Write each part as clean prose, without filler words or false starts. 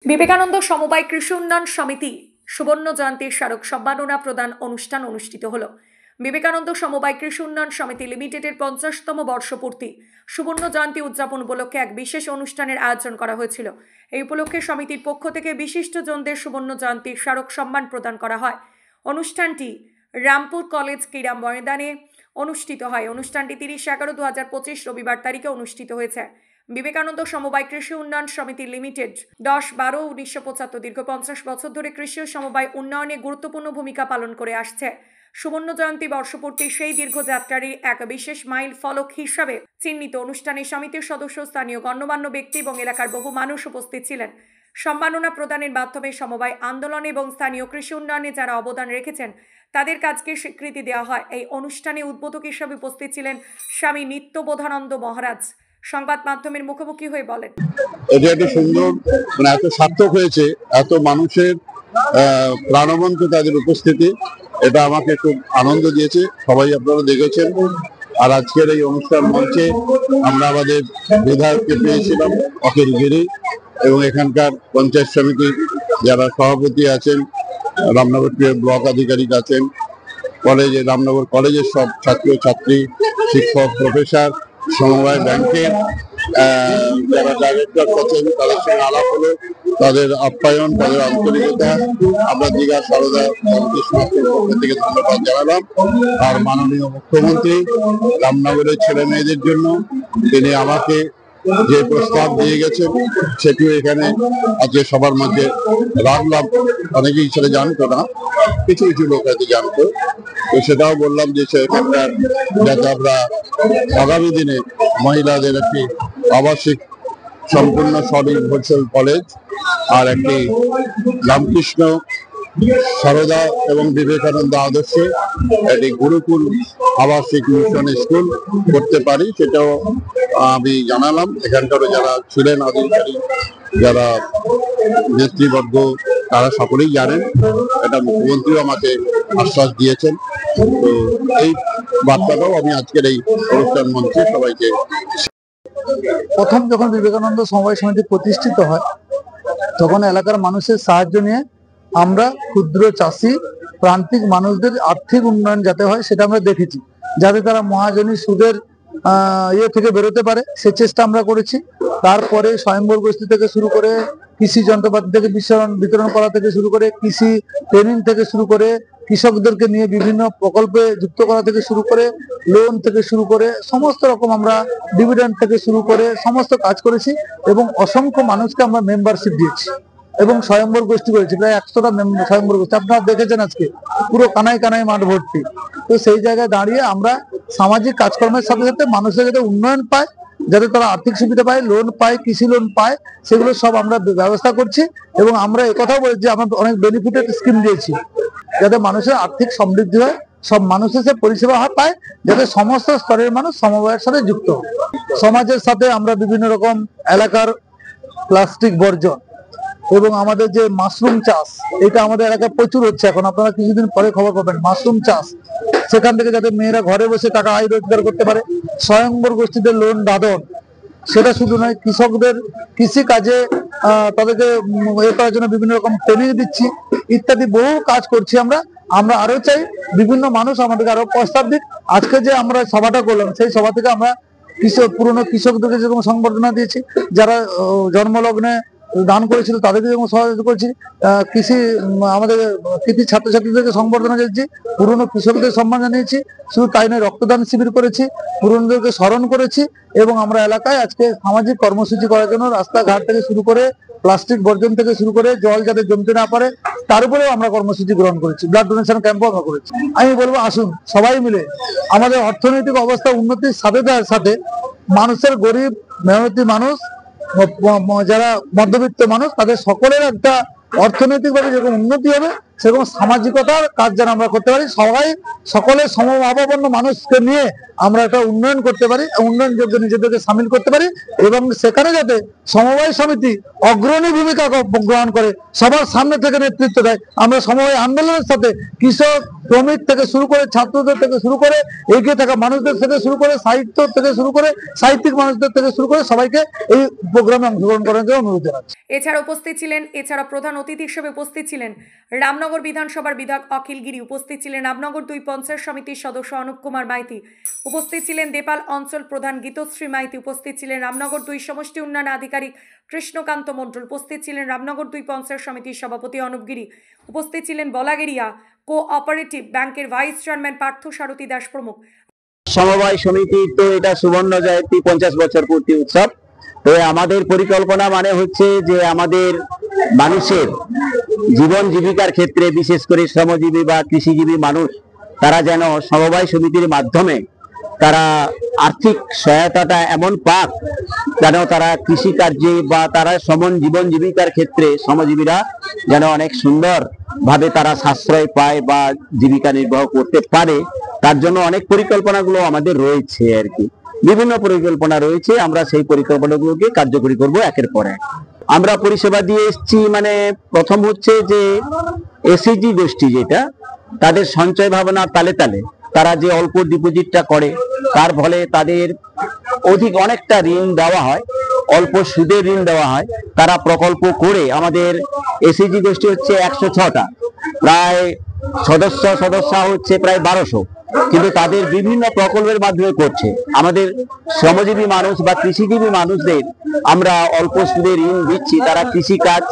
বিবেকানন্দ সমবায় কৃষি উন্নয়ন সমিতি সুবর্ণ জয়ন্তীর স্মারক সম্মাননা প্রদান অনুষ্ঠান অনুষ্ঠিত হলো। বিবেকানন্দ সমবায় কৃষি উন্নয়ন সমিতি লিমিটেডের 50তম বর্ষপূর্তি সুবর্ণ জয়ন্তী উদযাপন উপলক্ষে এক বিশেষ অনুষ্ঠানের আয়োজন করা হয়েছিল। এই উপলক্ষে সমিতির পক্ষ থেকে বিশিষ্টজনদের সুবর্ণ জয়ন্তীর স্মারক সম্মান প্রদান করা হয়। অনুষ্ঠানটি রামপুর কলেজ ক্রীড়া ময়দানে অনুষ্ঠিত হয়। অনুষ্ঠানটি 30/11/2025 রবিবার তারিখে অনুষ্ঠিত হয়েছে। বিবেকানন্দ সমবায় কৃষি উন্নয়ন সমিতি লিমিটেড 10/12/1975 দীর্ঘ 50 বছর ধরে কৃষি ও সমবায় উন্নয়নে গুরুত্বপূর্ণ ভূমিকা পালন করে আসছে। সুবর্ণ জয়ন্তী বর্ষপূর্তির সেই দীর্ঘ যাত্রারই এক বিশেষ মাইল ফলক হিসাবে চিহ্নিত অনুষ্ঠানে সমিতির সদস্য, স্থানীয় গণ্যমান্য ব্যক্তি এবং এলাকার বহু মানুষ উপস্থিত ছিলেন। সম্মাননা প্রদানের মাধ্যমে সমবায় আন্দোলন এবং স্থানীয় কৃষি উন্নয়নে যারা অবদান রেখেছেন তাদের কাজকে স্বীকৃতি দেওয়া হয়। এই অনুষ্ঠানে উদ্বোধক হিসেবে উপস্থিত ছিলেন স্বামী নিত্যবোধানন্দ মহারাজ। সংবাদ মাধ্যমের মুখোমুখি হয়ে বলেন, এটা একটা সুন্দর, এত সার্থক হয়েছে, এত মানুষের প্রাণবন্ত তাদের উপস্থিতি, এটা আমাকে খুব আনন্দ দিয়েছে। সবাই আপনারা দেখেছেন। আর আজকের এই অনুষ্ঠান মঞ্চে আমরা আমাদের বিধায়ককে পেয়েছিলাম, অখিল গিরি, এবং এখানকার পঞ্চায়েত সমিতির যারা সভাপতি আছেন, রামনগর ব্লক আধিকারিক আছেন, রামনগর কলেজের সব ছাত্র ছাত্রী, শিক্ষক, প্রফেসর, সমবায় ব্যাংকের যারা ডাইরেক্টর আছেন, তাদের সঙ্গে আলাপ হলো। তাদের আপ্যায়ন, তাদের আন্তরিকতা আমরা দীঘা সারদা পক্ষ থেকে ধন্যবাদ জানালাম। আর মাননীয় মুখ্যমন্ত্রী রামনগরের ছেলে মেয়েদের জন্য তিনি আমাকে যে প্রস্তাব দিয়ে গেছেন সেটিও এখানে আজকে সবার মধ্যে রাখলাম। অনেকেই সেটা জানতো না, কিছু কিছু লোক হয়তো জানতো, তো সেটাও বললাম যে সেখানকার যাতে আমরা আগামী দিনে মহিলাদের একটি আবাসিক সম্পূর্ণ স্বনির্ভরশীল কলেজ আর একটি রামকৃষ্ণ সারদা এবং বিবেকানন্দ আদর্শে একটি গুরুকুল আবাসিক মিশন স্কুল করতে পারি, সেটাও আমি জানালাম। এখানকারও যারা ছিলেন আধিকারিক, যারা নেতৃবর্গ, তারা সকলেই জানেন। এটা মুখ্যমন্ত্রীও আমাকে আশ্বাস দিয়েছেন। তো এই বার্তাটাও আমি আজকের এই অনুষ্ঠান মঞ্চে সবাইকে। প্রথম যখন বিবেকানন্দ সমবায় সমিতি প্রতিষ্ঠিত হয় তখন এলাকার মানুষের সাহায্য নিয়ে আমরা ক্ষুদ্র চাষি, প্রান্তিক মানুষদের আর্থিক উন্নয়ন যাতে হয় সেটা আমরা দেখেছি, যাতে তারা মহাজনী সুদের থেকে বেরোতে পারে সে চেষ্টা আমরা করেছি। তারপরে স্বয়ম্বর গোষ্ঠী থেকে শুরু করে কৃষি যন্ত্রপাতি থেকে বিতরণ করা থেকে শুরু করে কৃষি ট্রেনিং থেকে শুরু করে কৃষকদেরকে নিয়ে বিভিন্ন প্রকল্পে যুক্ত করা থেকে শুরু করে লোন থেকে শুরু করে সমস্ত রকম আমরা ডিভিডেন্ড থেকে শুরু করে সমস্ত কাজ করেছি এবং অসংখ্য মানুষকে আমরা মেম্বারশিপ দিয়েছি এবং স্বয়ম্বর গোষ্ঠী করেছি। প্রায় 100টা স্বয়ম্বর গোষ্ঠী আপনারা দেখেছেন, আজকে পুরো কানায় কানায় মাঠ ভর্তি। তো সেই জায়গায় দাঁড়িয়ে আমরা সামাজিক কাজকর্মের সাথে সাথে মানুষের যাতে উন্নয়ন পায়, যাতে তারা আর্থিক সুবিধা পায়, লোন পায়, কৃষি লোন পায়, সেগুলো সব আমরা ব্যবস্থা করছি। এবং আমরা একথাও বলেছি আমরা অনেক বেনিফিটেড স্কিম দিয়েছি যাতে মানুষের আর্থিক সমৃদ্ধি হয়, সব মানুষের সে পরিষেবা পায়, যাতে সমস্ত স্তরের মানুষ সমবায়ের সাথে যুক্ত হয়। সমাজের সাথে আমরা বিভিন্ন রকম এলাকার প্লাস্টিক বর্জন এবং আমাদের যে মাশরুম চাষ, এটা আমাদের এলাকায় প্রচুর হচ্ছে। এখন আপনারা কিছুদিন পরে খবর পাবেন মাশরুম চাষ, সেখান থেকে যাতে মেয়েরা ঘরে বসে টাকা আয় রোজগার করতে পারে। স্বয়ম্বর গোষ্ঠীদের লোন দাদন, সেটা শুধু নয়, কৃষকদের কৃষি কাজে তাদেরকে এ করার জন্য বিভিন্ন রকম ট্রেনিং দিচ্ছি, ইত্যাদি বহু কাজ করছি আমরা আরো চাই বিভিন্ন মানুষ আমাদেরকে আরো প্রস্তাব দিক। আজকে যে আমরা সভাটা করলাম সেই সভা থেকে আমরা পুরনো কৃষকদেরকে যেরকম সংবর্ধনা দিয়েছি, যারা জন্মলগ্নে দান করেছিল তাদেরকে যেমন সহযোগিতা করছি, আমাদের কৃতি ছাত্রছাত্রীদেরকে সংবর্ধনা দিয়েছি, পুরনো কৃষকদের সম্মান জানিয়েছি। শুধু তাই নয়, রক্তদান শিবির করেছি, পুরনোদেরকে স্মরণ করেছি এবং আমরা এলাকায় আজকে সামাজিক কর্মসূচি করার জন্য রাস্তাঘাট থেকে শুরু করে প্লাস্টিক বর্জন থেকে শুরু করে জল যাতে জমতে না পারে তার উপরেও আমরা কর্মসূচি গ্রহণ করেছি। ব্লাড ডোনেশন ক্যাম্পও আমরা করেছি। আমি বলবো আসুন সবাই মিলে আমাদের অর্থনৈতিক অবস্থা উন্নতির সাথে সাথে মানুষের গরিব মেহনতি মানুষ, যারা মধ্যবিত্ত মানুষ, তাদের সকলের একটা অর্থনৈতিকভাবে যেরকম উন্নতি হবে সেরকম সামাজিকতার কাজ যেন আমরা করতে পারি। সকলের সমভাবাপন্ন মানুষকে নিয়ে আমরা একটা উন্নয়ন করতে পারি, উন্নয়ন যোগ্য নিজেদেরকে সামিল করতে পারি এবং সেখানে যাতে সমবায় সমিতি অগ্রণী ভূমিকা গ্রহণ করে, সবার সামনে থেকে নেতৃত্ব দেয়। আমরা সমবায় আন্দোলনের সাথে কৃষক শ্রমিক থেকে শুরু করে, ছাত্রদের থেকে শুরু করে, এগিয়ে থাকা মানুষদের থেকে শুরু করে, সাহিত্য থেকে শুরু করে, সাহিত্যিক মানুষদের থেকে শুরু করে সবাইকে এই প্রোগ্রামে অংশগ্রহণ করার জন্য অনুরোধ জানাচ্ছি। এছাড়া প্রধান অতিথি হিসেবে উপস্থিত ছিলেন রামনগর বিধানসভার বিধায়ক অখিল গিরি, উপস্থিত ছিলেন রামনগর 2 পঞ্চায়েত সমিতির সদস্য অনুপ কুমার মাইতি, উপস্থিত ছিলেন দেপাল অঞ্চল প্রধান গীতশ্রী মাইতি, উপস্থিত ছিলেন রামনগর 2 সমষ্টি উন্নয়ন আধিকারিক কৃষ্ণকান্ত মণ্ডল, উপস্থিত ছিলেন রামনগর 2 পঞ্চায়েত সমিতির সভাপতি অনুপ গিরি, উপস্থিত ছিলেন বলাগেরিয়া কোঅপারেটিভ ব্যাংকের ভাইস চেয়ারম্যান পার্থ সারথী দাস প্রমুখ। সমবায় সমিতি তো এটা সুবর্ণ জয়ন্তী 50 বছর পূর্তি উৎসব। তো আমাদের পরিকল্পনা মানে হচ্ছে যে আমাদের মানুষের জীবন জীবিকার ক্ষেত্রে, বিশেষ করে শ্রমজীবী বা কৃষিজীবী মানুষ, তারা যেন সমবায় সমিতির মাধ্যমে তারা আর্থিক সহায়তাটা এমন পাক যেন তারা কৃষিকার্যে বা তারা সমন জীবন জীবিকার ক্ষেত্রে শ্রমজীবীরা যেন অনেক সুন্দর ভাবে তারা সাশ্রয় পায় বা জীবিকা নির্বাহ করতে পারে। তার জন্য অনেক পরিকল্পনাগুলো আমাদের রয়েছে আর কি, বিভিন্ন পরিকল্পনা রয়েছে। আমরা সেই পরিকল্পনাগুলোকে কার্যকরী করব একের পর এক। আমরা পরিষেবা দিয়ে এসেছি, মানে প্রথম হচ্ছে যে এসএইচজি গোষ্ঠী, যেটা তাদের সঞ্চয় ভাবনার তালে তালে তারা যে অল্প ডিপোজিটটা করে, তার ফলে তাদের অনেকটা ঋণ দেওয়া হয়, অল্প সুদে ঋণ দেওয়া হয়। তারা প্রকল্প করে, আমাদের এসএইচজি গোষ্ঠী হচ্ছে 106টা, প্রায় সদস্য হচ্ছে প্রায় 1200, কিন্তু তাদের বিভিন্ন প্রকল্পের মাধ্যমে করছে। আমাদের শ্রমজীবী মানুষ বা কৃষিজীবী মানুষদের আমরা অল্প সুদে ঋণ দিচ্ছি, তারা কৃষিকাজ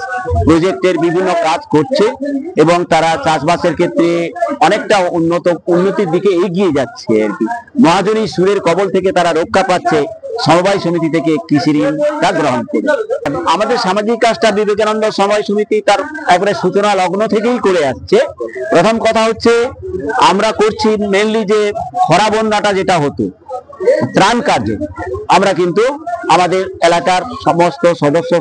প্রজেক্টের বিভিন্ন কাজ করছে এবং তারা চাষবাসের ক্ষেত্রে অনেকটা উন্নতির দিকে এগিয়ে যাচ্ছে আর কি। মহাজনী সুরের কবল থেকে তারা রক্ষা পাচ্ছে সমবায় সমিতি থেকে কৃষি ঋণটা গ্রহণ করে। আমাদের সামাজিক কাজটা বিবেকানন্দ সমবায় সমিতি তার একবারে সূচনা লগ্ন থেকেই করে আসছে। প্রথম কথা হচ্ছে আমরা করছি মেনলি যে খরা বন্যাটা যেটা হতো ত্রাণ কার্যে, আমরা কিন্তু আমাদের এলাকার সমস্ত সদস্য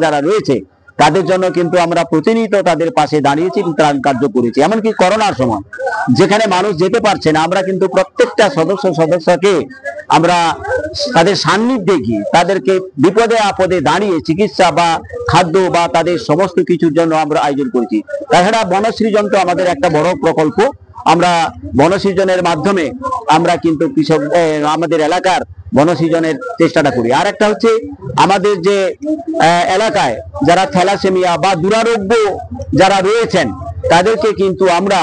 যারা রয়েছে তাদের জন্য কিন্তু আমরা প্রতিনিয়ত তাদের পাশে দাঁড়িয়েছি, ত্রাণ কার্য করেছি। এমনকি করোনার সময় যেখানে মানুষ যেতে পারছে না, আমরা কিন্তু প্রত্যেকটা সদস্যকে আমরা তাদের সান্নিধ্যে গিয়ে তাদেরকে বিপদে আপদে দাঁড়িয়ে চিকিৎসা বা খাদ্য বা তাদের সমস্ত কিছুর জন্য আমরা আয়োজন করেছি। তাছাড়া বনসৃজন তো আমাদের একটা বড় প্রকল্প। আমরা বনসৃজনের মাধ্যমে আমরা কিন্তু কৃষক আমাদের এলাকার বনসৃজনের চেষ্টাটা করি। আর একটা হচ্ছে আমাদের যে এলাকায় যারা থ্যালাসেমিয়া বা দুরারোগ্য যারা রয়েছেন তাদেরকে কিন্তু আমরা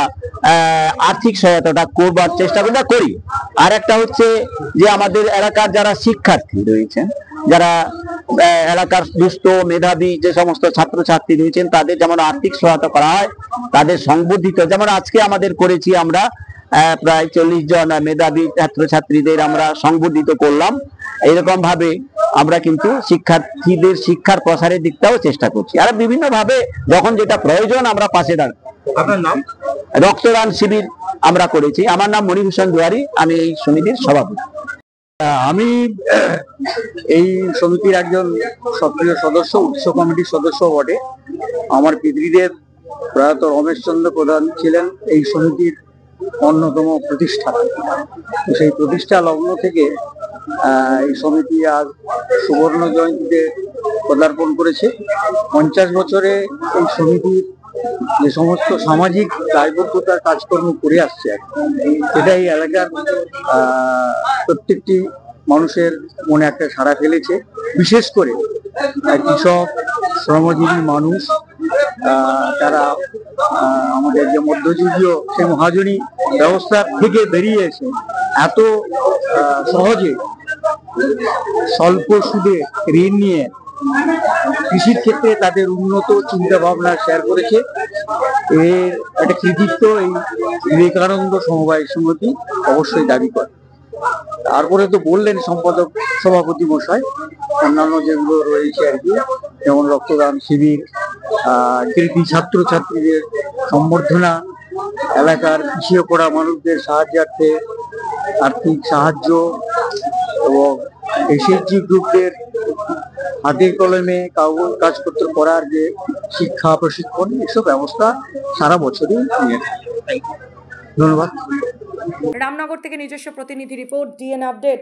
আর্থিক সহায়তাটা করবার চেষ্টা করি। আর একটা হচ্ছে যে আমাদের এলাকার যারা শিক্ষার্থী রয়েছেন, যারা এলাকার দুস্থ মেধাবী যে সমস্ত ছাত্রছাত্রী রয়েছেন, তাদের যেমন আর্থিক সহায়তা করা হয়, তাদের সংবর্ধিত, যেমন আজকে আমাদের করেছি আমরা প্রায় 40 জন মেধাবী ছাত্রছাত্রীদের আমরা সংবর্ধিত করলাম। এইরকম ভাবে আমরা কিন্তু শিক্ষার্থীদের শিক্ষার প্রসারের দিকটাও চেষ্টা করছি। আর বিভিন্ন ভাবে যখন যেটা প্রয়োজন আমরা পাশে দাঁড়াই। আপনার নাম? রক্তদান শিবির আমরা করেছি। আমার নাম মণিভূষণ দুয়ারি, আমি এই সমিতির সভাপতি। আমি এই সমিতির একজন সক্রিয় সদস্য, উৎস কমিটির সদস্য বটে। আমার পিতৃদেব প্রয়াত রমেশ চন্দ্র প্রধান ছিলেন এই সমিতির অন্যতম প্রতিষ্ঠাতা। সেই প্রতিষ্ঠা লগ্ন থেকে এই সমিতি আজ সুবর্ণ জয়ন্তীতে পদার্পণ করেছে। 50 বছরে এই সমিতির যে সমস্ত সামাজিক দায়বদ্ধতার কাজকর্ম করে আসছে, সেটাই এলাকার প্রত্যেকটি মানুষের মনে একটা সাড়া ফেলেছে। বিশেষ করে কৃষক, শ্রমজীবী মানুষ, তারা আমাদের যে মধ্যযুগীয় সে মহাজনী ব্যবস্থা থেকে বেরিয়ে এসে এত সহজে স্বল্প সুদে ঋণ নিয়ে কৃষির ক্ষেত্রে তাদের উন্নত চিন্তা ভাবনা শেয়ার করেছে। এর একটা কৃতিত্ব এই বিবেকানন্দ সমবায় সমিতি অবশ্যই দাবি করে। তারপরে তো বললেন সম্পাদক সভাপতি মশাই, অন্যান্য যেগুলো রয়েছে আর কি, যেমন রক্তদান শিবির, কৃতি ছাত্রছাত্রীদের সম্বর্ধনা, এলাকার পিছিয়ে পড়া মানুষদের সাহায্যার্থে আর্থিক সাহায্য এবং এসএইচজি গ্রুপদের হাতের কলমে কাজপত্র করার যে শিক্ষা প্রশিক্ষণ, এসব ব্যবস্থা সারা বছরই নিয়ে থাকে। ধন্যবাদ। রামনগর থেকে নিজস্ব প্রতিনিধি রিপোর্ট, ডিএন আপডেট।